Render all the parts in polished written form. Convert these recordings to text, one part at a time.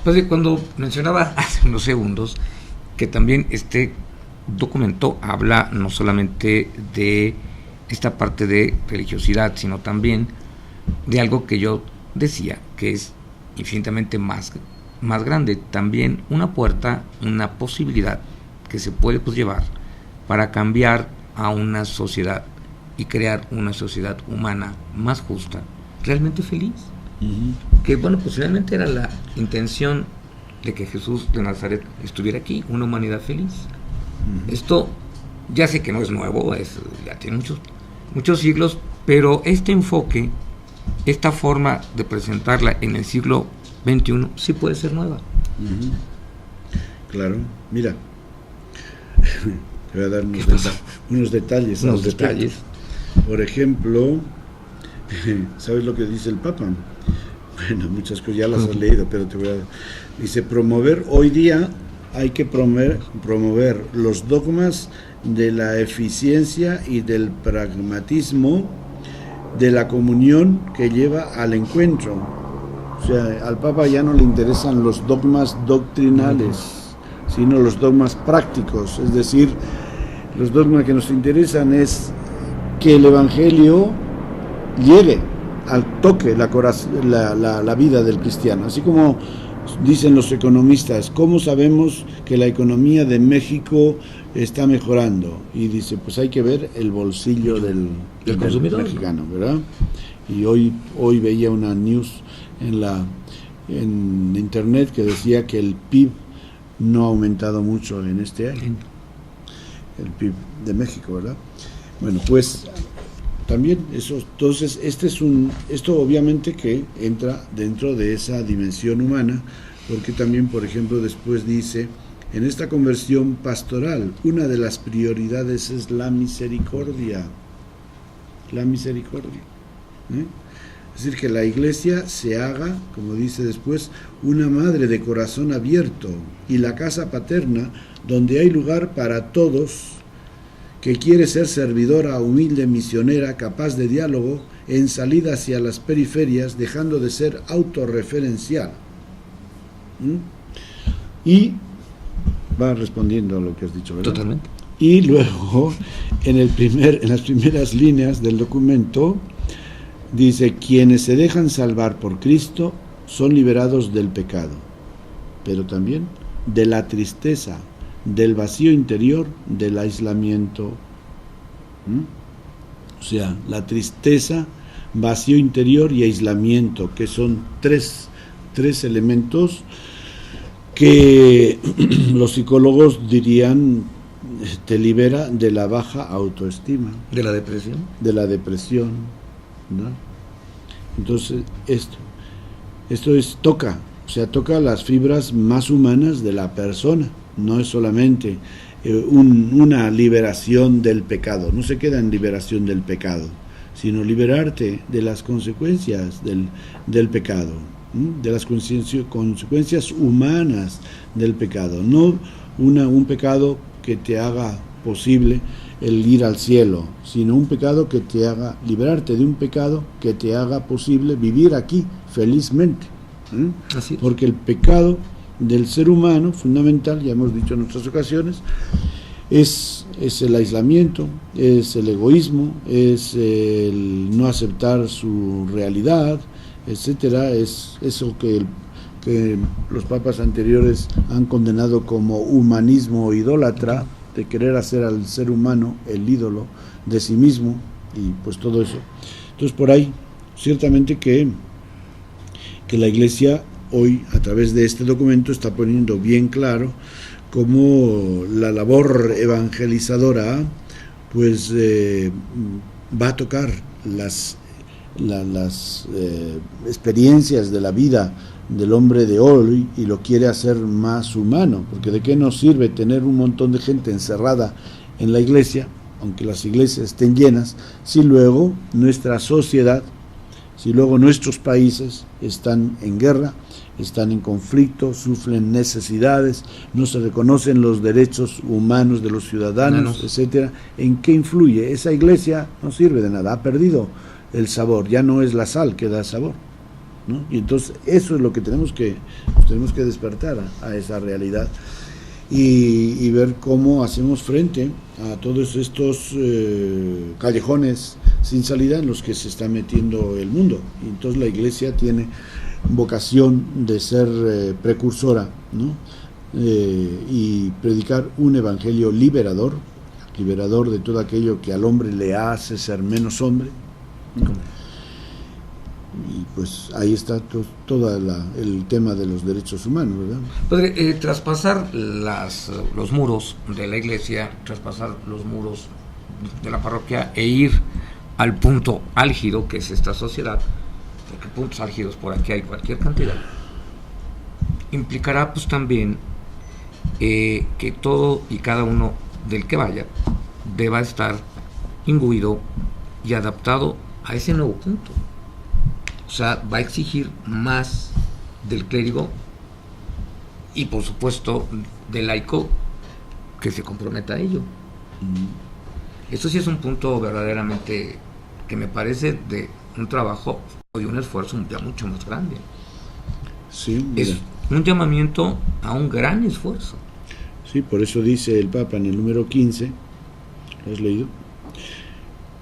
Padre, cuando mencionaba hace unos segundos que también este documento habla no solamente de esta parte de religiosidad, sino también de algo que yo decía, que es infinitamente más grande, también una puerta, una posibilidad que se puede llevar para cambiar a una sociedad y crear una sociedad humana más justa, realmente feliz. Que bueno, pues realmente era la intención de que Jesús de Nazaret estuviera aquí, una humanidad feliz. Esto ya sé que no es nuevo, ya tiene muchos siglos, pero este enfoque, esta forma de presentarla en el siglo XXI sí puede ser nueva. Claro, mira, te voy a dar unos detalles. Por ejemplo, ¿sabes lo que dice el Papa? Bueno, muchas cosas ya las has leído, pero dice, hoy día hay que promover los dogmas de la eficiencia y del pragmatismo de la comunión que lleva al encuentro. O sea, al Papa ya no le interesan los dogmas doctrinales, sino los dogmas prácticos. Es decir, los dogmas que nos interesan es que el Evangelio llegue toque la vida del cristiano. Así como dicen los economistas, ¿cómo sabemos que la economía de México está mejorando? Y dice, pues hay que ver el bolsillo del consumidor mexicano, ¿verdad? Y hoy veía una news en internet que decía que el PIB no ha aumentado mucho en este año, el PIB de México, ¿verdad? Bueno, pues también eso, entonces esto obviamente que entra dentro de esa dimensión humana, porque también, por ejemplo, después dice, en esta conversión pastoral, una de las prioridades es la misericordia. Es decir, que la Iglesia se haga, como dice después, una madre de corazón abierto, y la casa paterna, donde hay lugar para todos, que quiere ser servidora, humilde, misionera, capaz de diálogo, en salida hacia las periferias, dejando de ser autorreferencial. Y va respondiendo a lo que has dicho, ¿verdad? Totalmente. Y luego, en las primeras líneas del documento, dice, quienes se dejan salvar por Cristo son liberados del pecado, pero también de la tristeza, del vacío interior, del aislamiento. O sea, la tristeza, vacío interior y aislamiento, que son tres elementos que los psicólogos dirían te libera de la baja autoestima. ¿De la depresión? De la depresión, ¿no? Entonces, esto toca las fibras más humanas de la persona. No es solamente una liberación del pecado, no se queda en liberación del pecado, sino liberarte de las consecuencias del pecado, de las consecuencias humanas del pecado, no un pecado que te haga posible el ir al cielo, sino un pecado que te haga liberarte de un pecado que te haga posible vivir aquí felizmente. Así es. Porque el pecado del ser humano fundamental, ya hemos dicho en otras ocasiones, es el aislamiento, es el egoísmo, es el no aceptar su realidad, etcétera. Es eso que los papas anteriores han condenado como humanismo idólatra, de querer hacer al ser humano el ídolo de sí mismo, y pues todo eso. Entonces, por ahí, ciertamente que la Iglesia hoy, a través de este documento, está poniendo bien claro cómo la labor evangelizadora pues va a tocar las experiencias de la vida del hombre de hoy y lo quiere hacer más humano, porque ¿de qué nos sirve tener un montón de gente encerrada en la iglesia, aunque las iglesias estén llenas, si luego nuestra sociedad, si luego nuestros países están en guerra, están en conflicto, sufren necesidades, no se reconocen los derechos humanos de los ciudadanos, etcétera? ¿En qué influye? Esa iglesia no sirve de nada, ha perdido el sabor, ya no es la sal que da sabor. ¿no? Y entonces eso es lo que tenemos que despertar a esa realidad y ver cómo hacemos frente a todos estos callejones sin salida en los que se está metiendo el mundo. Y entonces la Iglesia tiene vocación de ser precursora, ¿no? Y predicar un evangelio liberador de todo aquello que al hombre le hace ser menos hombre, ¿no? Y pues ahí está todo el tema de los derechos humanos, ¿verdad? Padre, traspasar los muros de la iglesia, traspasar los muros de la parroquia e ir al punto álgido que es esta sociedad, porque puntos álgidos por aquí hay cualquier cantidad, implicará pues también que todo y cada uno del que vaya deba estar imbuido y adaptado a ese nuevo punto. O sea, va a exigir más del clérigo y por supuesto del laico que se comprometa a ello. Eso sí es un punto verdaderamente que me parece de un trabajo y un esfuerzo ya mucho más grande. Sí, es un llamamiento a un gran esfuerzo. Sí, por eso dice el Papa en el número 15, ¿lo has leído?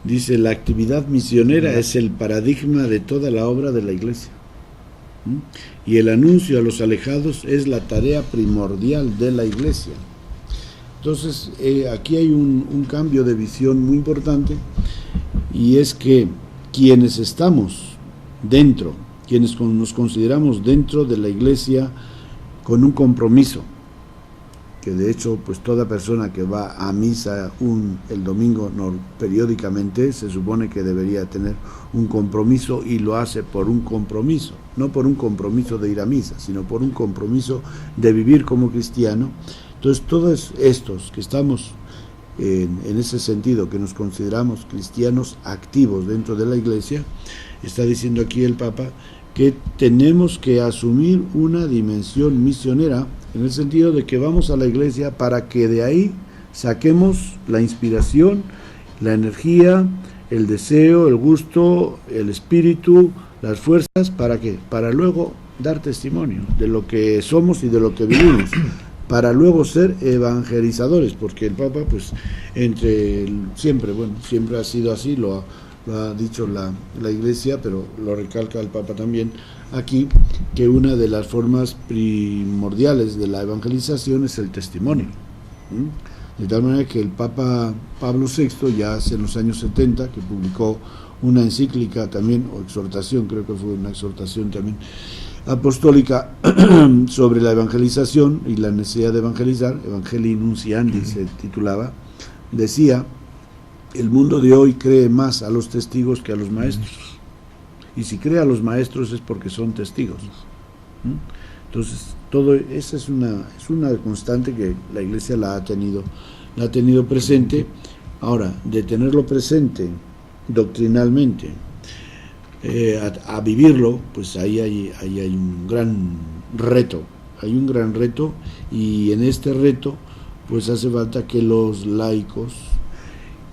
Dice, la actividad misionera es el paradigma de toda la obra de la Iglesia. Y el anuncio a los alejados es la tarea primordial de la Iglesia. Entonces, aquí hay un cambio de visión muy importante, y es que quienes estamos dentro, quienes nos consideramos dentro de la Iglesia con un compromiso, que de hecho pues toda persona que va a misa el domingo periódicamente se supone que debería tener un compromiso y lo hace por un compromiso, no por un compromiso de ir a misa, sino por un compromiso de vivir como cristiano. Entonces todos estos que estamos en ese sentido, que nos consideramos cristianos activos dentro de la Iglesia, está diciendo aquí el Papa que tenemos que asumir una dimensión misionera, en el sentido de que vamos a la Iglesia para que de ahí saquemos la inspiración, la energía, el deseo, el gusto, el espíritu, las fuerzas, ¿para qué? Para luego dar testimonio de lo que somos y de lo que vivimos, para luego ser evangelizadores, porque el Papa pues siempre ha sido así, lo ha dicho la Iglesia, pero lo recalca el Papa también aquí, que una de las formas primordiales de la evangelización es el testimonio. De tal manera que el Papa Pablo VI, ya hace en los años 70, que publicó una encíclica también, o exhortación, creo que fue una exhortación también apostólica sobre la evangelización y la necesidad de evangelizar, Evangelii Nunciandi se titulaba, decía: el mundo de hoy cree más a los testigos que a los maestros. Y si cree a los maestros es porque son testigos. Entonces, todo esa es una constante que la Iglesia la ha tenido presente. Ahora, de tenerlo presente doctrinalmente a vivirlo, pues ahí hay un gran reto. Hay un gran reto, y en este reto pues hace falta que los laicos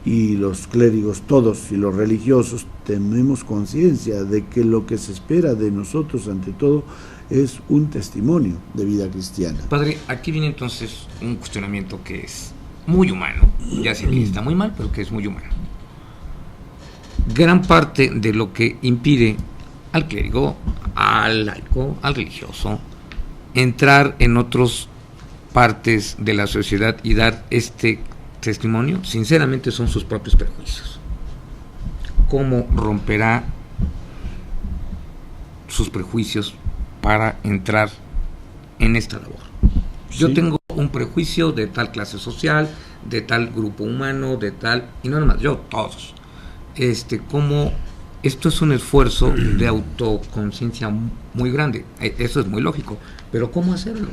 y los clérigos todos y los religiosos tenemos conciencia de que lo que se espera de nosotros ante todo es un testimonio de vida cristiana. Padre, aquí viene entonces un cuestionamiento que es muy humano, ya sé que está muy mal, pero que es muy humano. Gran parte de lo que impide al clérigo, al laico, al religioso, entrar en otras partes de la sociedad y dar este testimonio, sinceramente son sus propios prejuicios. ¿Cómo romperá sus prejuicios para entrar en esta labor? Yo tengo un prejuicio de tal clase social, de tal grupo humano, de tal, y no nada más, yo, todos. Como esto es un esfuerzo de autoconciencia muy grande, eso es muy lógico, pero ¿cómo hacerlo?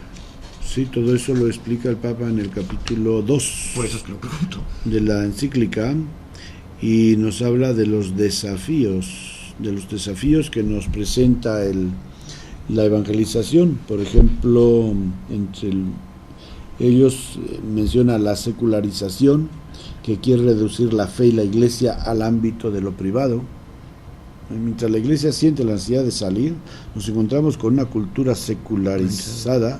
Sí, todo eso lo explica el Papa en el capítulo 2 Por eso es que lo pregunto. De la encíclica, y nos habla de los desafíos que nos presenta la evangelización. Por ejemplo, ellos menciona la secularización, que quiere reducir la fe y la Iglesia al ámbito de lo privado, mientras la Iglesia siente la necesidad de salir, nos encontramos con una cultura secularizada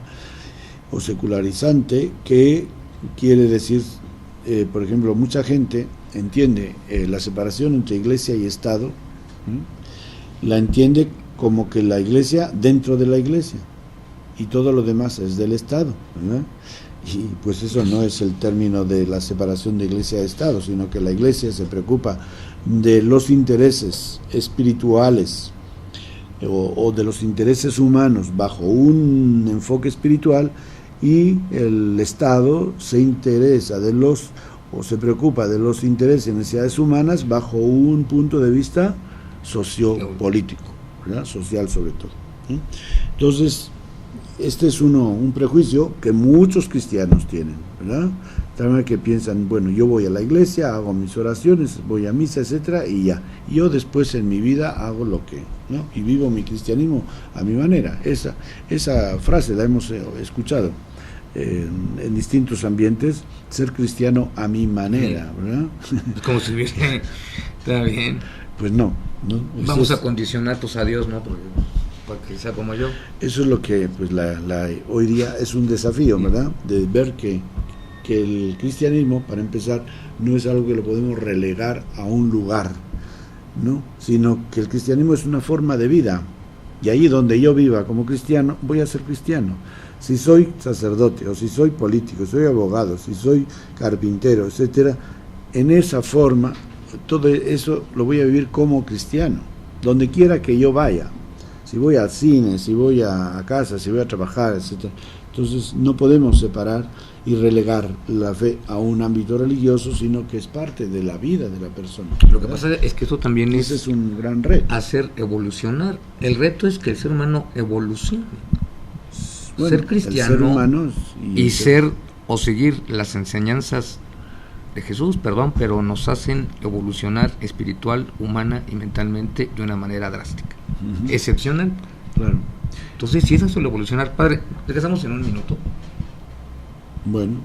o secularizante, que quiere decir, por ejemplo, mucha gente entiende la separación entre Iglesia y Estado, la entiende como que la Iglesia dentro de la Iglesia y todo lo demás es del Estado, ¿verdad? Y pues eso no es el término de la separación de Iglesia y Estado, sino que la Iglesia se preocupa de los intereses espirituales o de los intereses humanos bajo un enfoque espiritual, y el Estado se interesa o se preocupa de los intereses y necesidades humanas bajo un punto de vista sociopolítico, ¿verdad? Social sobre todo. Entonces, este es un prejuicio que muchos cristianos tienen, ¿verdad? También que piensan, bueno, yo voy a la iglesia, hago mis oraciones, voy a misa, etcétera, y ya. Yo después en mi vida hago lo que, ¿no? Y vivo mi cristianismo a mi manera. Esa frase la hemos escuchado en distintos ambientes, ser cristiano a mi manera, ¿verdad? Es como si hubiese, está bien. Pues no. Vamos a condicionarnos a Dios, ¿no? Para que sea como yo. Eso es lo que pues hoy día es un desafío, ¿verdad? De ver que el cristianismo, para empezar, no es algo que lo podemos relegar a un lugar, ¿no? Sino que el cristianismo es una forma de vida, y ahí donde yo viva como cristiano, voy a ser cristiano. Si soy sacerdote, o si soy político, si soy abogado, si soy carpintero, etcétera, en esa forma, todo eso lo voy a vivir como cristiano, donde quiera que yo vaya. Si voy al cine, si voy a casa, si voy a trabajar, etcétera. Entonces no podemos separar y relegar la fe a un ámbito religioso, sino que es parte de la vida de la persona, ¿verdad? Lo que pasa es que eso también ese es un gran reto. Hacer evolucionar. El reto es que el ser humano evolucione. Bueno, ser cristiano ser humano y ser o seguir las enseñanzas de Jesús, pero nos hacen evolucionar espiritual, humana y mentalmente de una manera drástica, excepcional. Claro. Entonces, si es eso el evolucionar, padre, regresamos en un minuto. Bueno.